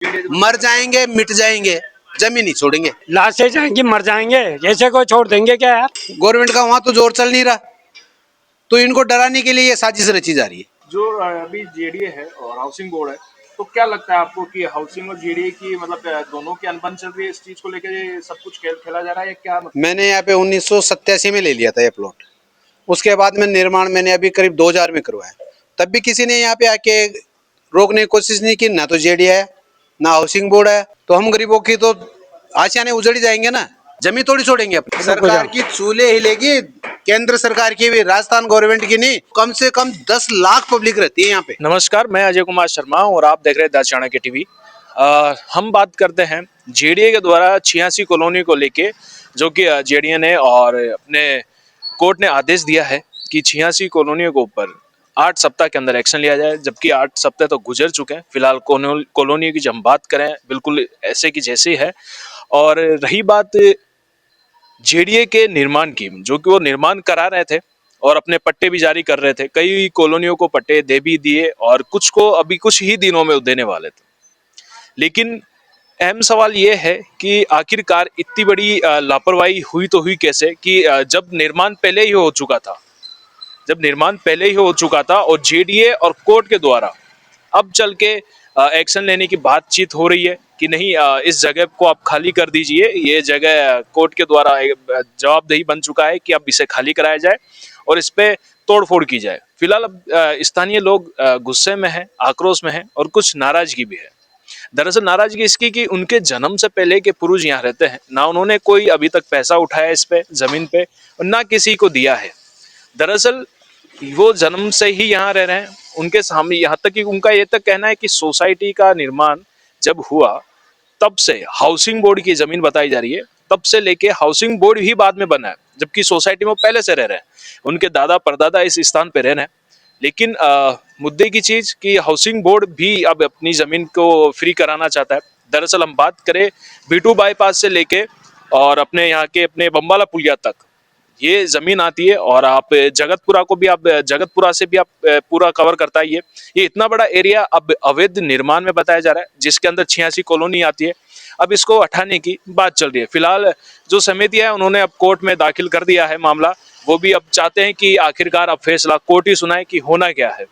मर जाएंगे, मिट जाएंगे, जमीन नहीं छोड़ेंगे। लाशें जाएंगी, मर जाएंगे, ऐसे को छोड़ देंगे क्या यार। गवर्नमेंट का वहां तो जोर चल नहीं रहा, तो इनको डराने के लिए ये साजिश रची जा रही है। जो अभी जेडीए है और हाउसिंग बोर्ड है, तो क्या लगता है आपको कि हाउसिंग और जेडीए की मतलब दोनों की अनबन चल रही है, इस चीज को लेकर ये सब कुछ खेल खेला जा रहा है या क्या मतलब? मैंने यहाँ पे 1987 में ले लिया था ये प्लॉट। उसके बाद में निर्माण मैंने अभी करीब 2000 में करवाया। तब भी किसी ने यहाँ पे आके रोकने की कोशिश नहीं की, ना तो जेडीए है ना हाउसिंग बोर्ड है। तो हम गरीबों की तो आशियाने उजड़ी जाएंगे ना, जमीन थोड़ी छोड़ेंगे अपनी। सरकार की चूल्हे हिलेगी, केंद्र सरकार की भी, राजस्थान गवर्नमेंट की नहीं। कम से कम 10 लाख पब्लिक रहती है यहाँ पे। नमस्कार, मैं अजय कुमार शर्मा और आप देख रहे हैं द चाणक्य टीवी। हम बात करते हैं जेडीए के द्वारा 86 कॉलोनी को लेके, जो कि जेडीए ने और अपने कोर्ट ने आदेश दिया है कि 86 कॉलोनियों के ऊपर 8 सप्ताह के अंदर एक्शन लिया जाए, जबकि 8 सप्ताह तो गुजर चुके हैं। फिलहाल कॉलोनी की जब हम बात करें, बिल्कुल ऐसे की जैसी है। और रही बात जेडीए के निर्माण की, जो कि वो निर्माण करा रहे थे और अपने पट्टे भी जारी कर रहे थे, कई कॉलोनियों को पट्टे दे भी दिए और कुछ को अभी कुछ ही दिनों में देने वाले थे। लेकिन अहम सवाल ये है कि आखिरकार इतनी बड़ी लापरवाही हुई तो हुई कैसे, कि जब निर्माण पहले ही हो चुका था, और जेडीए और कोर्ट के द्वारा अब चल के एक्शन लेने की बातचीत हो रही है कि नहीं, इस जगह को आप खाली कर दीजिए। ये जगह कोर्ट के द्वारा जवाबदेही बन चुका है कि अब इसे खाली कराया जाए और इस पे तोड़फोड़ की जाए। फिलहाल अब स्थानीय लोग गुस्से में हैं, आक्रोश में हैं और कुछ नाराजगी भी है। दरअसल नाराजगी इसकी कि उनके जन्म से पहले के पूर्वज यहाँ रहते हैं, ना उन्होंने कोई अभी तक पैसा उठाया इस पे जमीन पे और ना किसी को दिया है। दरअसल वो जन्म से ही यहाँ रह रहे हैं। उनके सामने यहाँ तक कि उनका ये तक कहना है कि सोसाइटी का निर्माण जब हुआ तब से हाउसिंग बोर्ड की जमीन बताई जा रही है, तब से लेके हाउसिंग बोर्ड ही बाद में बना है, जबकि सोसाइटी में पहले से रह रहे हैं। उनके दादा परदादा इस स्थान पे रह रहे हैं। लेकिन मुद्दे की चीज कि हाउसिंग बोर्ड भी अब अपनी जमीन को फ्री कराना चाहता है। दरअसल हम बात करें B2 बाईपास से लेके और अपने यहाँ के अपने बम्बाला पुलिया तक ये जमीन आती है, और आप जगतपुरा को भी, आप जगतपुरा से भी आप पूरा कवर करता है। ये इतना बड़ा एरिया अब अवैध निर्माण में बताया जा रहा है, जिसके अंदर 86 कॉलोनी आती है। अब इसको हटाने की बात चल रही है। फिलहाल जो समिति है उन्होंने अब कोर्ट में दाखिल कर दिया है मामला। वो भी अब चाहते हैं कि आखिरकार अब फैसला कोर्ट ही सुनाए कि होना क्या है।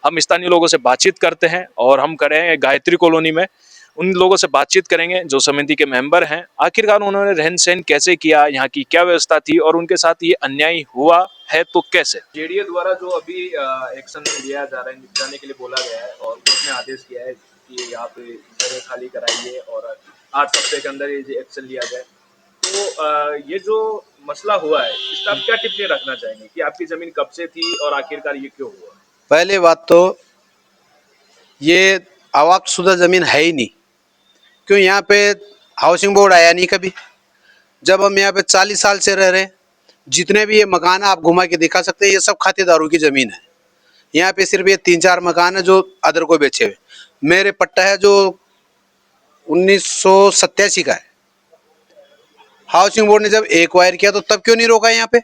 हम स्थानीय लोगों से बातचीत करते हैं और हम खड़े हैं गायत्री कॉलोनी में। उन लोगों से बातचीत करेंगे जो समिति के मेंबर हैं, आखिरकार उन्होंने रहन सहन कैसे किया, यहाँ की क्या व्यवस्था थी और उनके साथ ये अन्याय हुआ है तो कैसे। जेडीए द्वारा जो अभी एक्शन लिया जा रहा है, जाने के लिए बोला गया है और कोर्ट ने आदेश दिया है कि यहाँ पे जगह खाली कराइए और 8 सप्ताह के अंदर ये एक्शन लिया जाए। तो ये जो मसला हुआ है, इसका आप क्या टिप्पणी रखना चाहेंगे कि आपकी जमीन कब से थी और आखिरकार ये क्यों हुआ? पहले बात तो ये आवाकशुदा जमीन है ही नहीं, क्यों यहाँ पे हाउसिंग बोर्ड आया नहीं कभी। जब हम यहाँ पे 40 साल से रह रहे हैं, जितने भी ये मकान है आप घुमा के दिखा सकते हैं, ये सब खातेदारों की जमीन है। यहाँ पे सिर्फ ये 3-4 मकान है जो अदर को बेचे हुए। मेरे पट्टा है जो 1987 का है। हाउसिंग बोर्ड ने जब एक्वायर किया तो तब क्यों नहीं रोका यहाँ पे?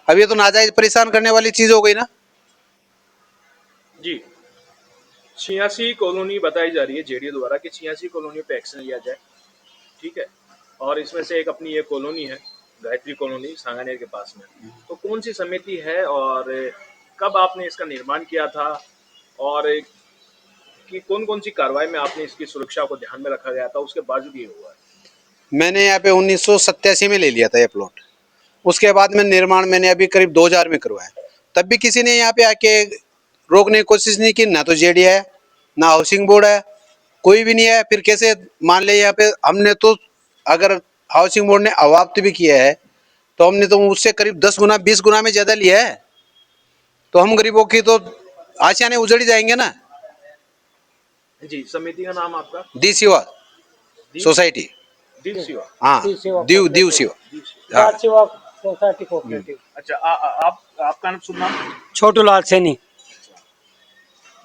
अब ये तो नाजायज परेशान करने वाली चीज हो गई ना जी। 86 कॉलोनी बताई जा रही है जेडीए द्वारा कि 86 कॉलोनी पे एक्शन लिया जाए, ठीक है। और इसमें से एक अपनी ये कॉलोनी है गायत्री कॉलोनी, सांगानेर के पास में। तो कौन सी समिति है और कब आपने इसका निर्माण किया था और कि कौन सी कार्रवाई में आपने इसकी सुरक्षा को ध्यान में रखा गया था, उसके बावजूद ये हुआ है? मैंने यहाँ पे 1987 में ले लिया था ये प्लॉट। उसके बाद में निर्माण मैंने अभी करीब 2000 में करवाया। तब भी किसी ने यहाँ पे आके रोकने की कोशिश नहीं की, ना तो जेडीए है ना हाउसिंग बोर्ड है, कोई भी नहीं है। फिर कैसे मान ले यहाँ पे हमने तो, अगर हाउसिंग बोर्ड ने अवाप्त भी किया है तो हमने तो उससे करीब 10 गुना 20 गुना में ज्यादा लिया है। तो हम गरीबों की तो आशियाने उजड़ी जाएंगे ना। जी, समिति का नाम आपका? दी सिवा सोसाइटी। दीप शिवा। हाँ, दीव सिवा। हाँ। Society cooperative. अच्छा, आपका नाम शुभ नाम? छोटू लाल सैनी।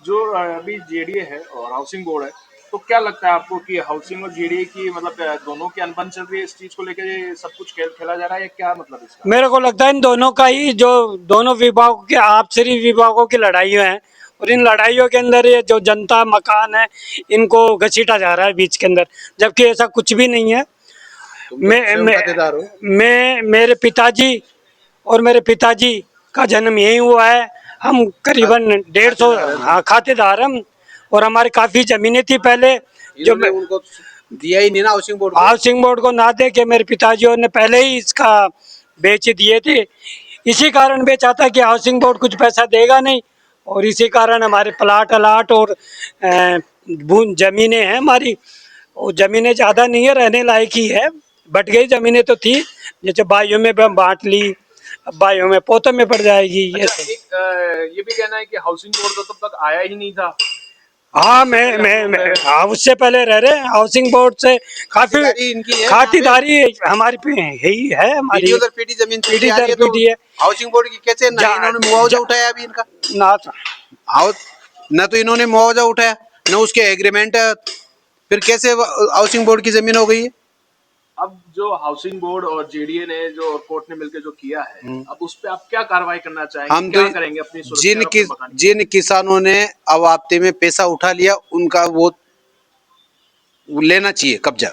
जो अभी जेडीए है और हाउसिंग बोर्ड है, तो क्या लगता है आपको कि हाउसिंग और जेडीए की मतलब दोनों की अनबन चल रही है, इस चीज को लेकर ये सब कुछ खेल खेला जा रहा है या क्या मतलब इसका? मेरे को लगता है इन दोनों का ही, जो दोनों विभागों के आपसी विभागों की लड़ाई है और इन लड़ाइयों के अंदर ये जो जनता मकान है इनको घसीटा जा रहा है बीच के अंदर, जबकि ऐसा कुछ भी नहीं है। खातेदार हो। मैं मेरे पिताजी का जन्म यहीं हुआ है। हम करीबन 150 खातेदार हम, और हमारी काफ़ी ज़मीनें थी पहले जो इन्होंने उनको दिया ही नहीं ना हाउसिंग बोर्ड को। हाउसिंग बोर्ड को ना दे के मेरे पिताजियों ने पहले ही इसका बेच दिए थे। इसी कारण बेचा था कि हाउसिंग बोर्ड कुछ पैसा देगा नहीं, और इसी कारण हमारे प्लाट अलाट और ज़मीनें हैं हमारी, और ज़मीनें ज़्यादा नहीं है, रहने लायक ही है। बट गई ज़मीनें तो थी, जैसे भाइयों में बांट ली, अब भाइयों में पोतों में पड़ जाएगी। ये अच्छा, ये भी कहना है कि हाउसिंग बोर्ड तो तब तक आया ही नहीं था। हाँ, मैं हाँ, उससे पहले रह रहे हाउसिंग बोर्ड से काफी इनकी है, खातिरदारी हमारी पे ही है हमारी, पीढ़ी दर पीढ़ी जमीन चली पीढ़ी आ रही दर है, तो पीढ़ी है। हाउसिंग बोर्ड की कैसे ना जा- इन्होंने मुआवजा उठाया अभी इनका, ना न तो इन्होंने मुआवजा उठाया, न उसके एग्रीमेंट है, फिर कैसे हाउसिंग बोर्ड की जमीन हो गई है। अब जो हाउसिंग बोर्ड और जेडीए ने जो कोर्ट ने मिलकर जो किया है, अब उस पे आप क्या कार्रवाई करना चाहेंगे? हम क्या तो करेंगे अपनी सुरक्षा और अपने मकान की? जिन किसानों ने अवाप्ते में पैसा उठा लिया उनका वो लेना चाहिए कब्जा।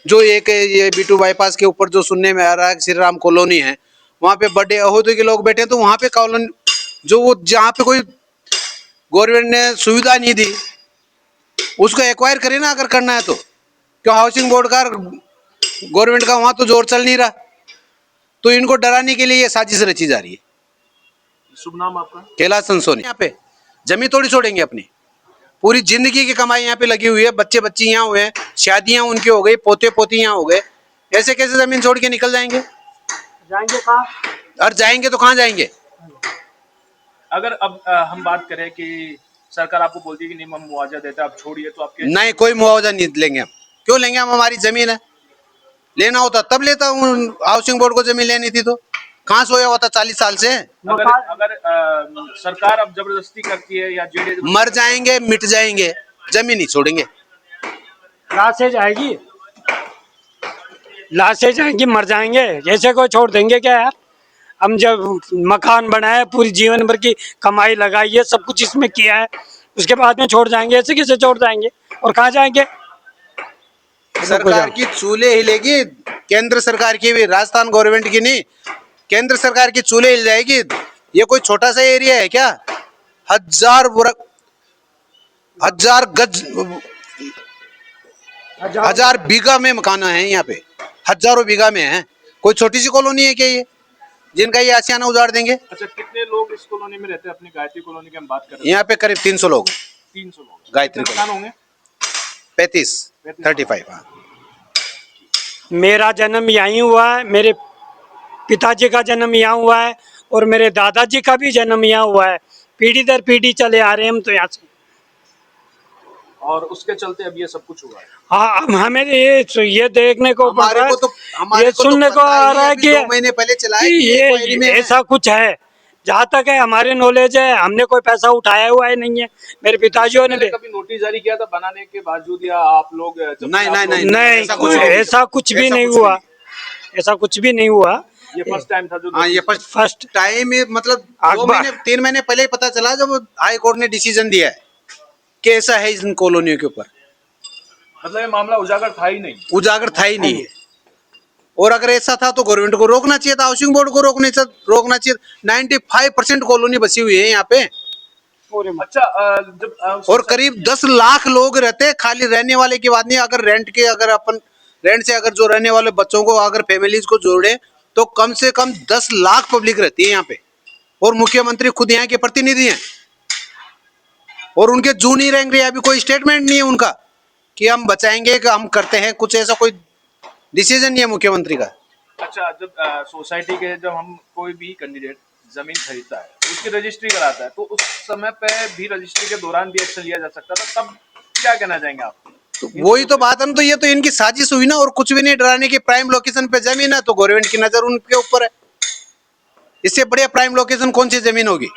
जो एक ये B2 बाईपास के ऊपर जो सुनने में आ रहा है श्री राम कॉलोनी है, वहाँ पे बड़े अहोदे के लोग बैठे हैं, तो वहाँ पे कॉलोनी जो वो जहाँ पे कोई गवर्नमेंट ने सुविधा नहीं दी उसको एक्वायर करे ना, अगर करना है तो। क्यों हाउसिंग बोर्ड का गवर्नमेंट का वहाँ तो जोर चल नहीं रहा, तो इनको डराने के लिए ये साजिश रची जा रही है। शुभ नाम आपका? कैलाश संसोनी। यहाँ पे जमीन थोड़ी छोड़ेंगे अपनी, पूरी जिंदगी की कमाई यहाँ पे लगी हुई है, बच्चे बच्ची यहाँ हुए हैं, शादियां उनकी हो गई, पोते पोती यहाँ हो गए, ऐसे कैसे जमीन छोड़ के निकल जाएंगे? जाएंगे कहाँ? और जाएंगे तो कहाँ जाएंगे? अगर अब हम बात करें कि सरकार आपको बोलती है कि नहीं हम मुआवजा देते हैं, आप छोड़िए, तो आपके नहीं, कोई मुआवजा नहीं लेंगे हम। क्यों लेंगे हम? हमारी जमीन है, लेना होता तब लेता हूँ। हाउसिंग बोर्ड को जमीन लेनी थी तो कहाँ सोया होता 40 साल से। अगर अगर सरकार अब जबरदस्ती करती है या जेडीए मर जाएंगे, मिट जाएंगे, जमीन नहीं छोड़ेंगे। लाशें जाएगी, लाशें जाएंगी, मर जाएंगे, ऐसे को छोड़ देंगे क्या यार? हम जब मकान बनाए, पूरी जीवन भर की कमाई लगाई है, सब कुछ इसमें किया है, उसके बाद में छोड़ जाएंगे? ऐसे कैसे छोड़ जाएंगे? और कहाँ जाएंगे? सरकार की चूल्हे हिलेगी, केंद्र सरकार की भी, राजस्थान गवर्नमेंट की नहीं, केंद्र सरकार की चूल्हे हिल जाएगी। ये कोई छोटा सा एरिया है क्या? हजार बीघा में मकान है यहाँ पे, हजारों बीघा में है। कोई छोटी सी कॉलोनी है क्या ये, जिनका ये आशियाना उजाड़ देंगे? अच्छा, कितने लोग इस कॉलोनी में रहते हैं? अपनी गायत्री कॉलोनी की हम बात कर रहे हैं, यहाँ पे करीब 300 लोग, 300 लोग। गायत्री कितने मकान होंगे? 35 हाँ। मेरा जन्म यहीं हुआ है, मेरे पिताजी का जन्म यहाँ हुआ है, और मेरे दादाजी का भी जन्म यहाँ हुआ है। पीढ़ी दर पीढ़ी चले आ रहे हैं हम तो यहाँ से। और उसके चलते अब ये सब कुछ हुआ है। हाँ, हमें ये देखने को पड़ रहा है, ये सुनने को आ रहा है कि 2 महीने पहले चला है कि ये क्वायरी में ये है। ऐसा कुछ है। जहाँ तक है हमारे नॉलेज है, हमने कोई पैसा उठाया हुआ है नहीं है। मेरे पिताजियों ने कभी नोटिस जारी किया था बनाने के बावजूद, या आप लोग नहीं, ऐसा कुछ भी नहीं हुआ, ऐसा कुछ भी नहीं हुआ। ये फर्स्ट टाइम था जो हाँ, ये फर्स्ट टाइम, मतलब 3 महीने पहले ही पता चला जब हाई कोर्ट ने डिसीजन दिया है कि ऐसा है इन कॉलोनियों के ऊपर। मतलब ये मामला उजागर था ही नहीं, उजागर था ही नहीं है। और अगर ऐसा था तो गवर्नमेंट को रोकना चाहिए था, हाउसिंग बोर्ड को रोकना चाहिए। 95% कॉलोनी बसी हुई है यहाँ पे। अच्छा, जब और करीब 10 लाख लोग रहते हैं, खाली रहने वाले की बात नहीं। अगर अगर अपन रेंट से अगर जो रहने वाले बच्चों को, अगर फैमिलीज को जोड़े, तो कम से कम 10 लाख पब्लिक रहती है यहाँ पे। और मुख्यमंत्री खुद यहाँ के प्रतिनिधि हैं, और उनके जू नहीं रहेंगे। अभी कोई स्टेटमेंट नहीं है उनका कि हम बचाएंगे, कि हम करते हैं कुछ, ऐसा कोई डिसीजन नहीं है मुख्यमंत्री का। अच्छा, जब सोसाइटी के जब हम कोई भी कैंडिडेट जमीन खरीदता है, उसकी रजिस्ट्री कराता है, तो उस समय पे भी रजिस्ट्री के दौरान भी एक्शन लिया जा सकता था, तब क्या कहना चाहेंगे आप? तो वही तो बात है ना, तो ये तो इनकी साजिश हुई ना। और कुछ भी नहीं, डराने की प्राइम लोकेशन पे जमीन है तो गवर्नमेंट की नजर उनके ऊपर है। इससे बढ़िया प्राइम लोकेशन कौन सी जमीन होगी?